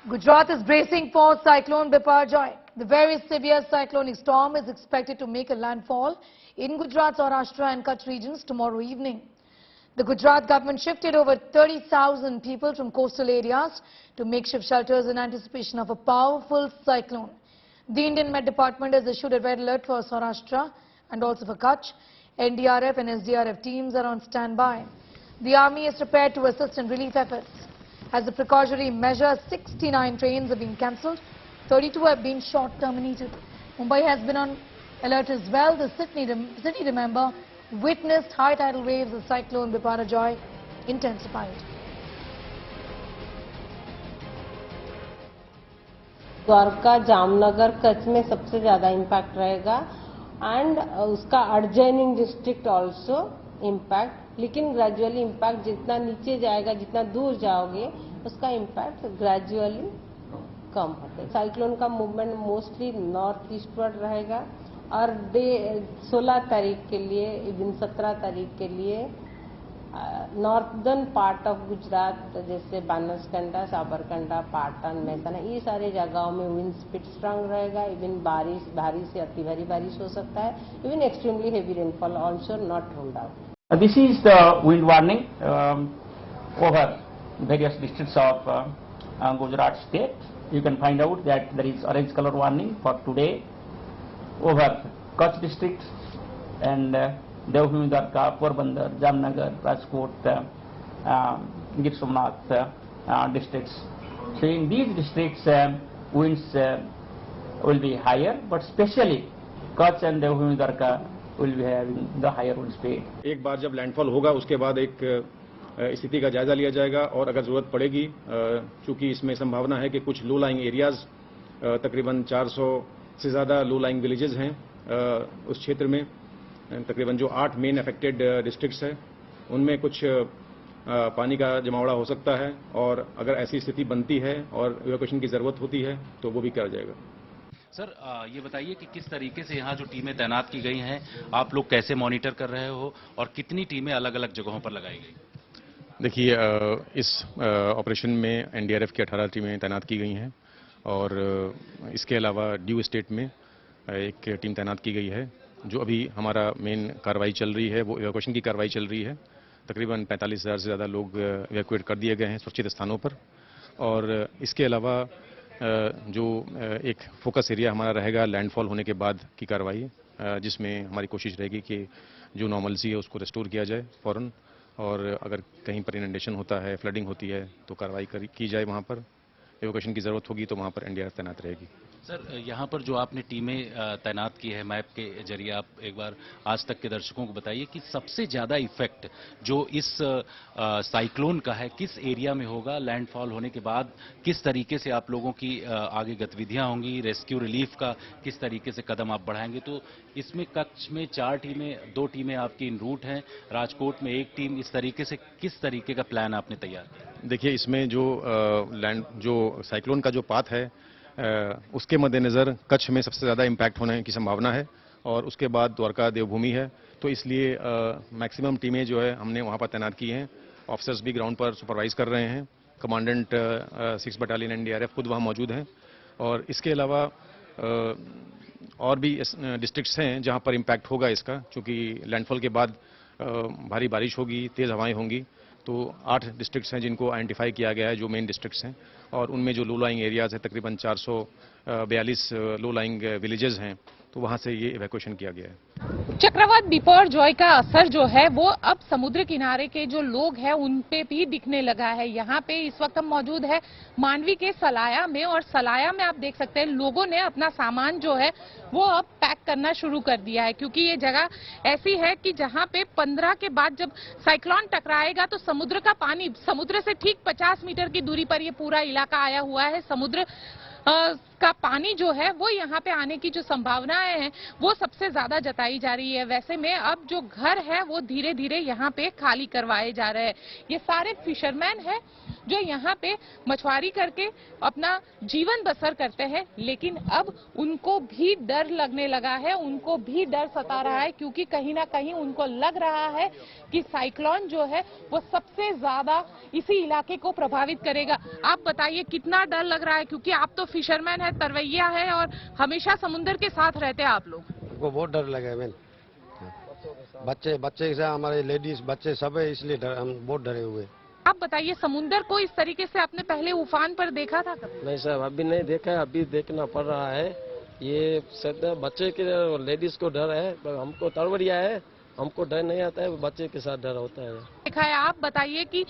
Gujarat is bracing for Cyclone Biparjoy. The very severe cyclonic storm is expected to make a landfall in Gujarat, Maharashtra and Kutch regions tomorrow evening. The Gujarat government shifted over 30,000 people from coastal areas to makeshift shelters in anticipation of a powerful cyclone. The Indian Met Department has issued a red alert for Maharashtra and also for Kutch. NDRF and SDRF teams are on standby. The army is prepared to assist in relief efforts. As a precautionary measure, 69 trains have been cancelled, 32 have been short-terminated. Mumbai has been on alert as well. The city, remember, witnessed high tidal waves as Cyclone Biparjoy intensified. Dwarka, Jamnagar, Kutch में सबसे ज़्यादा impact रहेगा and उसका adjoining district also impact, लेकिन gradually impact जितना नीचे जाएगा, जितना दूर जाओगे, उसका इम्पैक्ट ग्रेजुअली कम होता है। साइक्लोन का मूवमेंट मोस्टली नॉर्थ ईस्टवर्ड रहेगा और डे 16 तारीख के लिए, इवन 17 तारीख के लिए नॉर्दर्न पार्ट ऑफ गुजरात जैसे बनासकांठा, साबरकांठा, पाटन, मेहसाना, ये सारे जगहों में विंड स्पीड स्ट्रांग रहेगा। इवन बारिश, भारी से अति भारी बारिश हो सकता है। Even extremely heavy rainfall also not ruled out. This is the wind warning over various districts of Gujarat state. You can find out that there is orange color warning for today over Kutch district and Devbhoomi, Dwarka, Porbandar, Jamnagar, Rajkot, Gir Somnath districts. So in these districts, winds will be higher, but especially Kutch and Devbhoomi, Dwarka will be having the higher wind speed. एक बार जब landfall होगा उसके बाद एक स्थिति का जायजा लिया जाएगा और अगर जरूरत पड़ेगी, चूंकि इसमें संभावना है कि कुछ लो लाइंग एरियाज, तकरीबन 400 से ज़्यादा लो लाइंग विलेजेस हैं उस क्षेत्र में, तकरीबन जो 8 मेन अफेक्टेड डिस्ट्रिक्ट्स हैं उनमें कुछ पानी का जमावड़ा हो सकता है और अगर ऐसी स्थिति बनती है और इवैक्यूएशन की ज़रूरत होती है तो वो भी किया जाएगा। सर, ये बताइए कि किस तरीके से यहाँ जो टीमें तैनात की गई हैं, आप लोग कैसे मॉनिटर कर रहे हो और कितनी टीमें अलग अलग जगहों पर लगाई गई? देखिए, इस ऑपरेशन में एनडीआरएफ की 18 टीमें तैनात की गई हैं और इसके अलावा ड्यू स्टेट में एक टीम तैनात की गई है। जो अभी हमारा मेन कार्रवाई चल रही है वो इवैक्यूएशन की कार्रवाई चल रही है। तकरीबन 45,000 से ज़्यादा लोग इवैक्यूएट कर दिए गए हैं सुरक्षित स्थानों पर। और इसके अलावा जो एक फोकस एरिया हमारा रहेगा लैंडफॉल होने के बाद की कार्रवाई, जिसमें हमारी कोशिश रहेगी कि जो नॉर्मलसी है उसको रेस्टोर किया जाए फ़ौरन, और अगर कहीं पर इनंडेशन होता है, फ्लडिंग होती है तो कार्रवाई की जाए। वहाँ पर इवैक्यूएशन की ज़रूरत होगी तो वहाँ पर एनडीआरएफ तैनात रहेगी। सर, यहाँ पर जो आपने टीमें तैनात की है, मैप के जरिए आप एक बार आज तक के दर्शकों को बताइए कि सबसे ज़्यादा इफेक्ट जो इस साइक्लोन का है किस एरिया में होगा, लैंडफॉल होने के बाद किस तरीके से आप लोगों की आगे गतिविधियाँ होंगी, रेस्क्यू रिलीफ का किस तरीके से कदम आप बढ़ाएंगे? तो इसमें कच्छ में 4 टीमें, 2 टीमें आपकी इन रूट हैं, राजकोट में 1 टीम, इस तरीके से किस तरीके का प्लान आपने तैयार किया? देखिए, इसमें जो साइक्लोन का जो पाथ है उसके मद्देनज़र कच्छ में सबसे ज़्यादा इम्पैक्ट होने की संभावना है और उसके बाद द्वारका, देवभूमि है। तो इसलिए मैक्सिमम टीमें जो है हमने वहाँ पर तैनात की हैं। ऑफिसर्स भी ग्राउंड पर सुपरवाइज कर रहे हैं। कमांडेंट 6 बटालियन एनडीआरएफ खुद वहाँ मौजूद हैं। और इसके अलावा और भी डिस्ट्रिक्ट्स हैं जहाँ पर इम्पैक्ट होगा इसका, चूँकि लैंडफॉल के बाद भारी बारिश होगी, तेज़ हवाएँ होंगी। तो 8 डिस्ट्रिक्ट्स हैं जिनको आइडेंटिफाई किया गया है जो मेन डिस्ट्रिक्ट्स हैं, और उनमें जो लो लाइंग एरियाज़ है तकरीबन 442 लो लाइंग विलेजेस हैं, तो वहाँ से ये इवैक्यूएशन किया गया है। चक्रवात बिपरजॉय का असर जो है वो अब समुद्र किनारे के जो लोग हैं उन पे भी दिखने लगा है। यहाँ पे इस वक्त हम मौजूद है मांडवी के सलाया में, और सलाया में आप देख सकते हैं लोगों ने अपना सामान जो है वो अब पैक करना शुरू कर दिया है, क्योंकि ये जगह ऐसी है कि जहाँ पे 15 के बाद जब साइक्लोन टकराएगा तो समुद्र का पानी, समुद्र से ठीक 50 मीटर की दूरी पर ये पूरा इलाका आया हुआ है। समुद्र का पानी जो है वो यहाँ पे आने की जो संभावनाएं हैं वो सबसे ज्यादा जताई जा रही है। वैसे में अब जो घर है वो धीरे धीरे यहाँ पे खाली करवाए जा रहे हैं। ये सारे फिशरमैन हैं जो यहाँ पे मछुआरी करके अपना जीवन बसर करते हैं, लेकिन अब उनको भी डर लगने लगा है, उनको भी डर सता रहा है, क्योंकि कहीं ना कहीं उनको लग रहा है कि साइक्लोन जो है वो सबसे ज्यादा इसी इलाके को प्रभावित करेगा। आप बताइए कितना डर लग रहा है, क्योंकि आप तो फिशरमैन है, तरवैया है और हमेशा समुद्र के साथ रहते हैं आप लोग। हमको बहुत डर लगा है। बच्चे से हमारे लेडीज बच्चे सब है, इसलिए हम बहुत डरे हुए। आप बताइए समुद्र को इस तरीके से आपने पहले उफान पर देखा था कभी? नहीं सर, अभी नहीं देखा है, अभी देखना पड़ रहा है। ये बच्चे के लेडीज को डर है, हमको तरवरिया है, हमको डर नहीं आता है, बच्चे के साथ डर होता है। देखा है। आप बताइए कि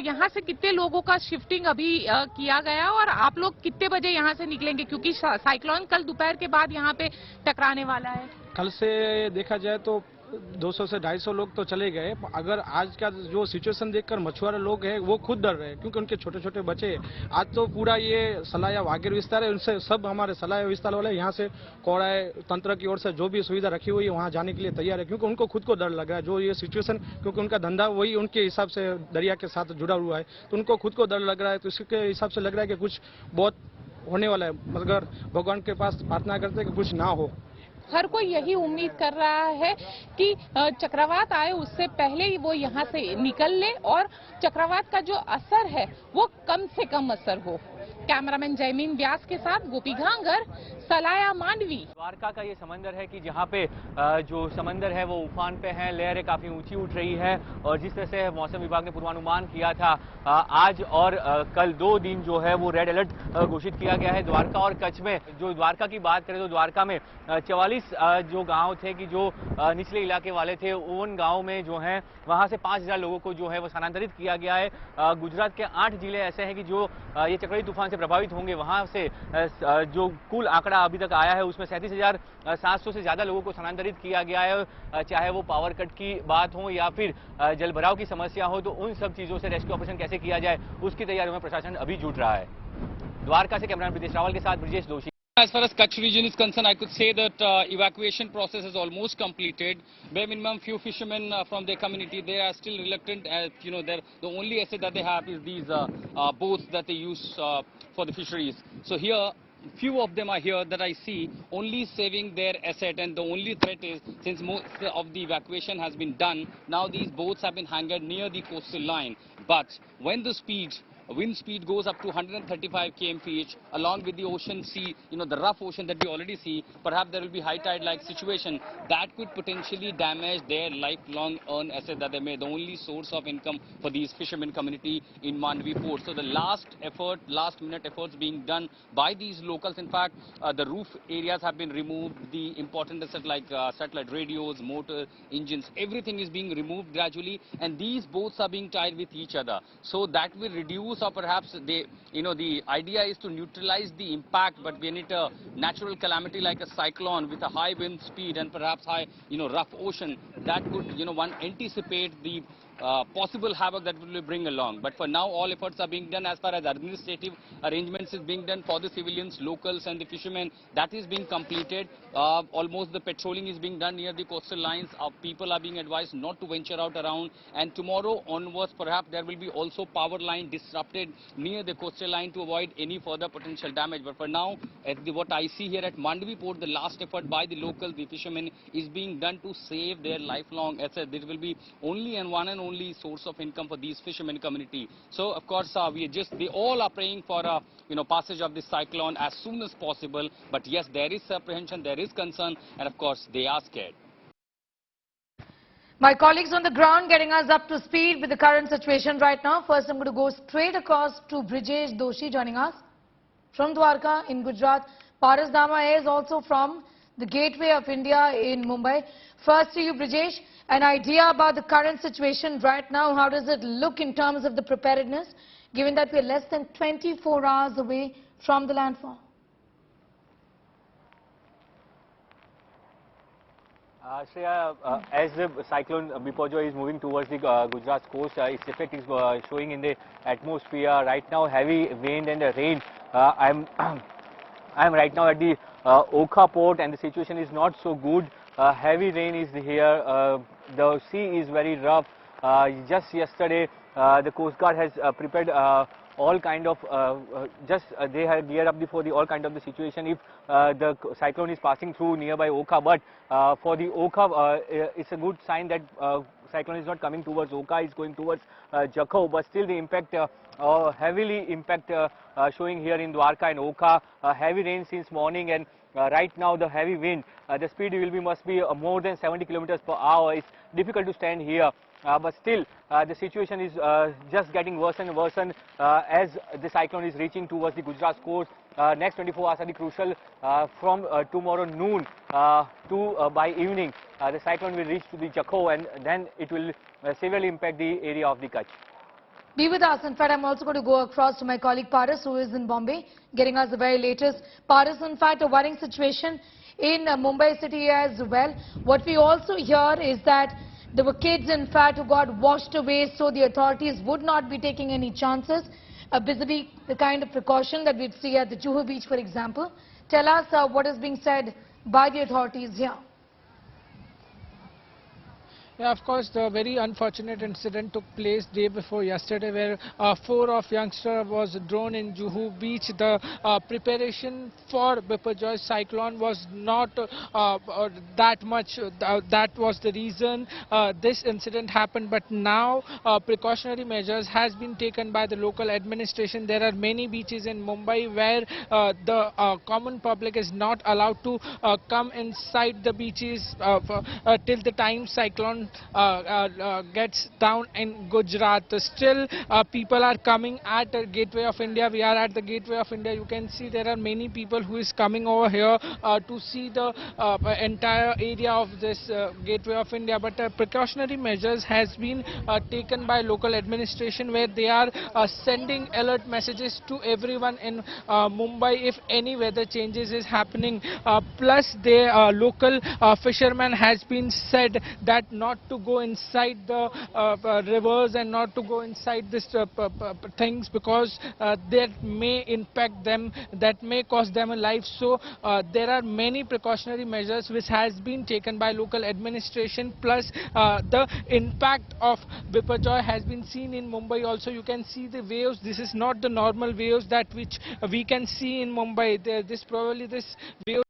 यहाँ से कितने लोगों का शिफ्टिंग अभी किया गया और आप लोग कितने बजे यहाँ से निकलेंगे, क्योंकि साइक्लोन कल दोपहर के बाद यहाँ पे टकराने वाला है। कल से देखा जाए तो 200 से 250 लोग तो चले गए। अगर आज का जो सिचुएशन देखकर मछुआरे लोग हैं वो खुद डर रहे हैं, क्योंकि उनके छोटे छोटे बच्चे। आज तो पूरा ये सलाया वागेर विस्तार है, उनसे सब हमारे सलाया विस्तार वाले यहाँ से कोड़ाए तंत्र की ओर से जो भी सुविधा रखी हुई है वहाँ जाने के लिए तैयार है, क्योंकि उनको खुद को डर लग रहा है। जो ये सिचुएशन, क्योंकि उनका धंधा वही उनके हिसाब से दरिया के साथ जुड़ा हुआ है, तो उनको खुद को डर लग रहा है। तो इसके हिसाब से लग रहा है कि कुछ बहुत होने वाला है, मगर भगवान के पास प्रार्थना करते हैं कि कुछ ना हो। हर कोई यही उम्मीद कर रहा है कि चक्रवात आए उससे पहले ही वो यहाँ से निकल ले और चक्रवात का जो असर है वो कम से कम असर हो। कैमरामैन जयमीन व्यास के साथ गोपी घांगर, सलाया, मांडवी। द्वारका का ये समंदर है कि जहाँ पे जो समंदर है वो उफान पे है, लहरें काफी ऊंची उठ रही है और जिस तरह से मौसम विभाग ने पूर्वानुमान किया था आज और कल 2 दिन जो है वो रेड अलर्ट घोषित किया गया है द्वारका और कच्छ में। जो द्वारका की बात करें तो द्वारका में 44 जो गांव थे कि जो निचले इलाके वाले थे, उन गाँव में जो है वहां से 5000 लोगों को जो है वो स्थानांतरित किया गया है। गुजरात के 8 जिले ऐसे हैं कि जो ये चक्रवाती तूफान से प्रभावित होंगे। वहां से जो कुल आंकड़ा अभी तक आया है उसमें 37,700 से ज्यादा लोगों को स्थानांतरित किया गया है। चाहे वो पावर कट की बात हो या फिर जलभराव की समस्या हो, तो उन सब चीजों से रेस्क्यू ऑपरेशन कैसे किया जाए उसकी तैयारियों में प्रशासन अभी जुट रहा है। द्वारका से कैमरामैन प्रीतेश रावल के साथ ब्रजेश दोषी। As far as Kutch region is concerned, I could say that evacuation process is almost completed. Bare minimum few fishermen from their community, they are still reluctant, as you know, the only asset that they have is these boats that they use for the fisheries. So here, few of them are here that I see only saving their asset, and the only threat is, since most of the evacuation has been done, now these boats have been anchored near the coastal line. But when the wind speed goes up to 135 km/h, along with the ocean sea, the rough ocean that we already see, perhaps there will be high tide like situation that could potentially damage their lifelong earned asset that they made, the only source of income for these fishermen community in Mandvi port. So the last minute efforts being done by these locals. In fact, the roof areas have been removed, the important asset like satellite radios, motor, engines, everything is being removed gradually, and these boats are being tied with each other. So that will reduce, or perhaps the idea is to neutralize the impact, but when it a natural calamity like a cyclone with a high wind speed and perhaps high rough ocean, that could one anticipate the possible havoc that will bring along. But for now, all efforts are being done as far as administrative arrangements is being done for the civilians, locals and the fishermen. That is being completed. Almost the patrolling is being done near the coastal lines. People are being advised not to venture out around. And tomorrow onwards, perhaps there will be also power line disrupted near the coastal line to avoid any further potential damage. But for now, what I see here at Mandvi port, the last effort by the locals, the fishermen, is being done to save their lifelong asset. This will be only and only source of income for these fishermen community. So of course they all are praying for passage of this cyclone as soon as possible. But yes, there is apprehension, there is concern, and of course they are scared. My colleagues on the ground getting us up to speed with the current situation right now. First, I'm going to go straight across to Brijesh Doshi joining us from Dwarka in Gujarat. Paras Dama is also from the Gateway of India in Mumbai. First to you, Brijesh, an idea about the current situation right now. How does it look in terms of the preparedness, given that we're less than 24 hours away from the landfall? Shreya, as the cyclone Biparjoy is moving towards the Gujarat coast, its effect is showing in the atmosphere right now. Heavy wind and rain. I am right now at the Okha port, and the situation is not so good. Heavy rain is here. The sea is very rough. Just yesterday, the Coast Guard has prepared all kind of they have geared up for the all kind of the situation if the cyclone is passing through nearby Okha. But for the Okha, it's a good sign that cyclone is not coming towards Okha, it's going towards Jakho. But still the impact, heavily impact showing here in Dwarka and Okha. Heavy rain since morning, and right now the heavy wind, the speed must be more than 70 kilometers per hour. It's difficult to stand here. But still, the situation is just getting worse and worse as the cyclone is reaching towards the Gujarat coast. Next 24 hours are the crucial. From tomorrow noon to by evening, the cyclone will reach to the Jakho, and then it will severely impact the area of the Kutch. Be with us. In fact, I'm also going to go across to my colleague Paris, who is in Bombay, getting us the very latest. Paris, in fact, a worrying situation in Mumbai city as well. What we also hear is that there were kids, in fact, who got washed away, so the authorities would not be taking any chances vis-a-vis the kind of precaution that we'd see at the Juhu beach, for example. Tell us what is being said by the authorities here. Yeah, of course, the very unfortunate incident took place day before yesterday, where 4 of youngsters was drowned in Juhu beach. The preparation for Biparjoy cyclone was not that much. That was the reason this incident happened. But now precautionary measures has been taken by the local administration. There are many beaches in Mumbai where the common public is not allowed to come inside the beaches till the time cyclone gets down in Gujarat. Still, people are coming at the Gateway of India. We are at the Gateway of India. You can see there are many people who is coming over here to see the entire area of this Gateway of India. But precautionary measures has been taken by local administration, where they are sending alert messages to everyone in Mumbai if any weather changes is happening. Plus, the local fishermen has been said that not to go inside the rivers and not to go inside this things, because that may impact them, that may cost them a life. So there are many precautionary measures which has been taken by local administration. Plus the impact of Biparjoy has been seen in Mumbai also. You can see the waves. This is not the normal waves that which we can see in Mumbai. This wave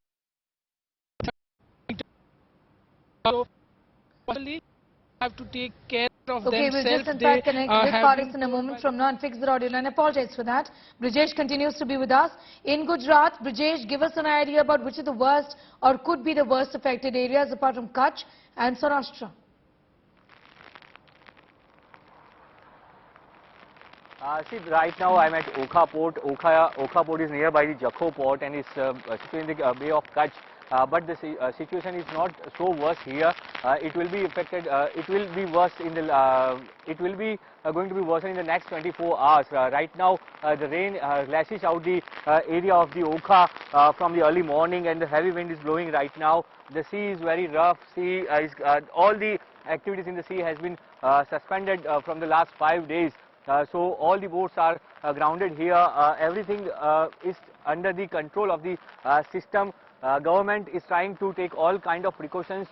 have to take care of themselves. Okay, we'll just in fact connect with Paris in a moment from now and fix the audio line. I apologize for that. Brijesh continues to be with us. In Gujarat, Brijesh, give us an idea about which are the worst or could be the worst affected areas apart from Kutch and Saurashtra. See, right now I'm at Okha port. Okha port is nearby the Jakho port and is situated in the Bay of Kutch. But the situation is not so worse here. It will be affected. It will be worse in the. It will be going to be worse in the next 24 hours. Right now, the rain lashes out the area of the Okha from the early morning, and the heavy wind is blowing right now. The sea is very rough. Sea is all the activities in the sea has been suspended from the last 5 days. So all the boats are grounded here. Everything is under the control of the system. Government is trying to take all kind of precautions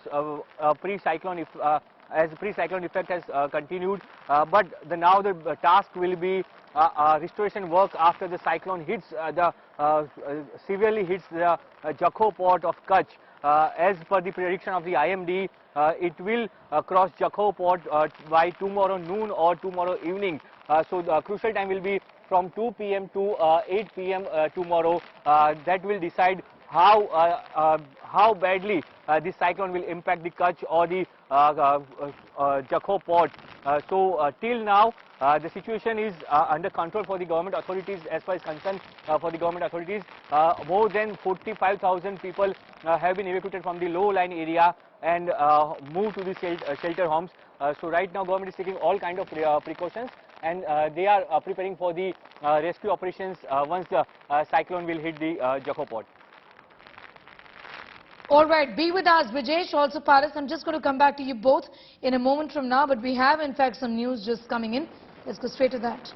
pre-cyclone as pre-cyclone effect has continued. But now the task will be restoration work after the cyclone hits severely hits the Jakho port of Kutch. As per the prediction of the IMD, it will cross Jakho port by tomorrow noon or tomorrow evening. So the crucial time will be from 2 p.m. to 8 p.m. Tomorrow. That will decide how badly this cyclone will impact the Kutch or the Jakho port. So till now, the situation is under control for the government authorities. As far as concerned for the government authorities, more than 45,000 people have been evacuated from the low-lying area and moved to the shelter homes. So right now, government is taking all kind of precautions, and they are preparing for the rescue operations once the cyclone will hit the Jakho port. All right, be with us, Brijesh. Also, Paris, I'm just going to come back to you both in a moment from now, but we have, in fact, some news just coming in. Let's go straight to that.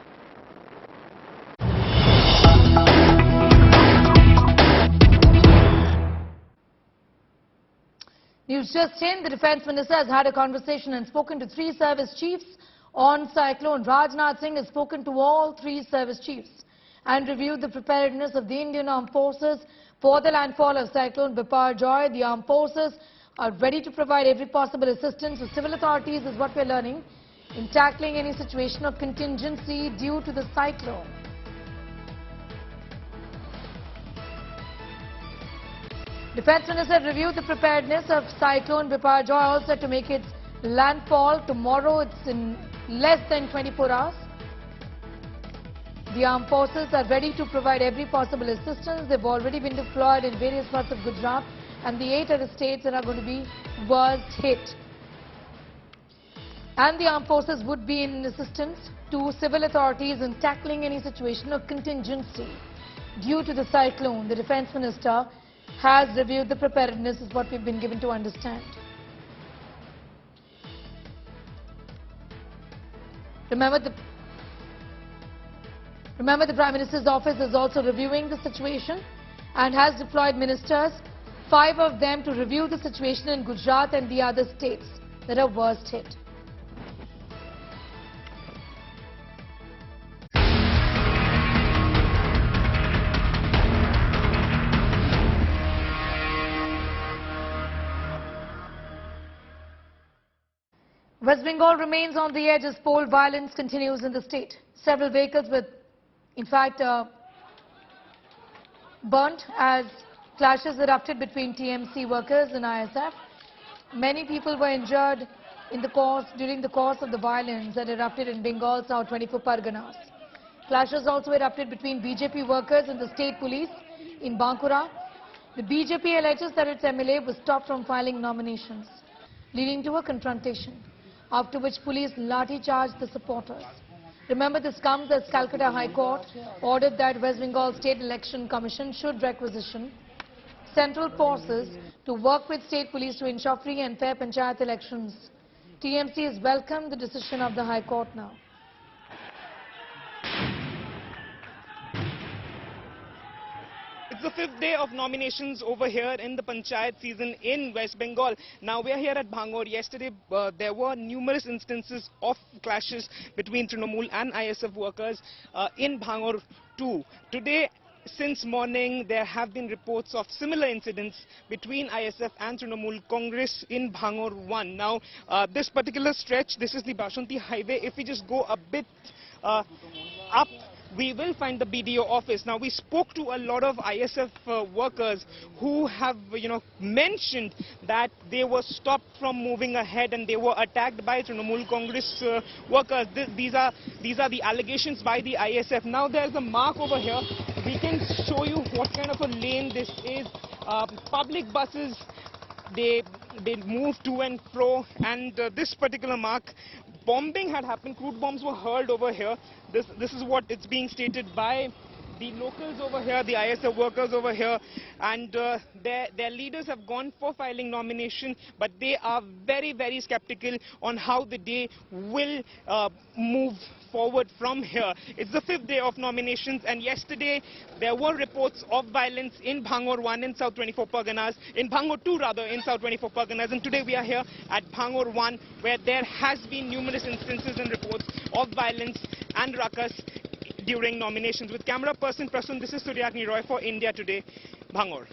News just in, the Defence Minister has had a conversation and spoken to 3 service chiefs on cyclone. Rajnath Singh has spoken to all 3 service chiefs and reviewed the preparedness of the Indian Armed Forces for the landfall of Cyclone Biparjoy. The Armed Forces are ready to provide every possible assistance to civil authorities, is what we're learning, in tackling any situation of contingency due to the cyclone. Defence Minister reviewed the preparedness of Cyclone Biparjoy also to make its landfall tomorrow. It's in less than 24 hours. The armed forces are ready to provide every possible assistance. They've already been deployed in various parts of Gujarat, and the 8 other states that are going to be worst hit. And the armed forces would be in assistance to civil authorities in tackling any situation of contingency due to the cyclone. The Defence Minister has reviewed the preparedness, is what we've been given to understand. Remember, the Prime Minister's office is also reviewing the situation and has deployed ministers, 5 of them, to review the situation in Gujarat and the other states that are worst hit. West Bengal remains on the edge as poll violence continues in the state. Several vehicles with, in fact, burnt as clashes erupted between TMC workers and ISF. Many people were injured during the course of the violence that erupted in Bengal, South 24 Parganas. Clashes also erupted between BJP workers and the state police in Bankura. The BJP alleges that its MLA was stopped from filing nominations, leading to a confrontation, after which police lathi-charged the supporters. Remember, this comes as Calcutta High Court ordered that West Bengal State Election Commission should requisition central forces to work with state police to ensure free and fair panchayat elections. TMC has welcomed the decision of the High Court now. It's the 5th day of nominations over here in the panchayat season in West Bengal. Now we are here at Bhangur. Yesterday there were numerous instances of clashes between Trinamool and ISF workers in Bhangur too. Today, since morning, there have been reports of similar incidents between ISF and Trinamool Congress in Bhangur 1. Now this particular stretch, this is the Bashanti Highway. If we just go a bit up, we will find the BDO office. Now we spoke to a lot of ISF workers who have mentioned that they were stopped from moving ahead and they were attacked by Trinamool Congress workers. These are the allegations by the ISF. Now there's a mark over here. We can show you what kind of a lane this is. Public buses, they move to and fro, and this particular mark, bombing had happened. Crude bombs were hurled over here. This is what it's being stated by the locals over here, the ISF workers over here, and their leaders have gone for filing nomination, but they are very, very skeptical on how the day will move forward from here. It's the 5th day of nominations, and yesterday there were reports of violence in Bhangur 1 in South 24 Parganas, in Bhangur 2 rather, in South 24 Parganas, and today we are here at Bhangur 1, where there has been numerous instances and reports of violence and ruckus during nominations. With camera person Prasun, this is Suryagni Roy for India Today, Bhangur.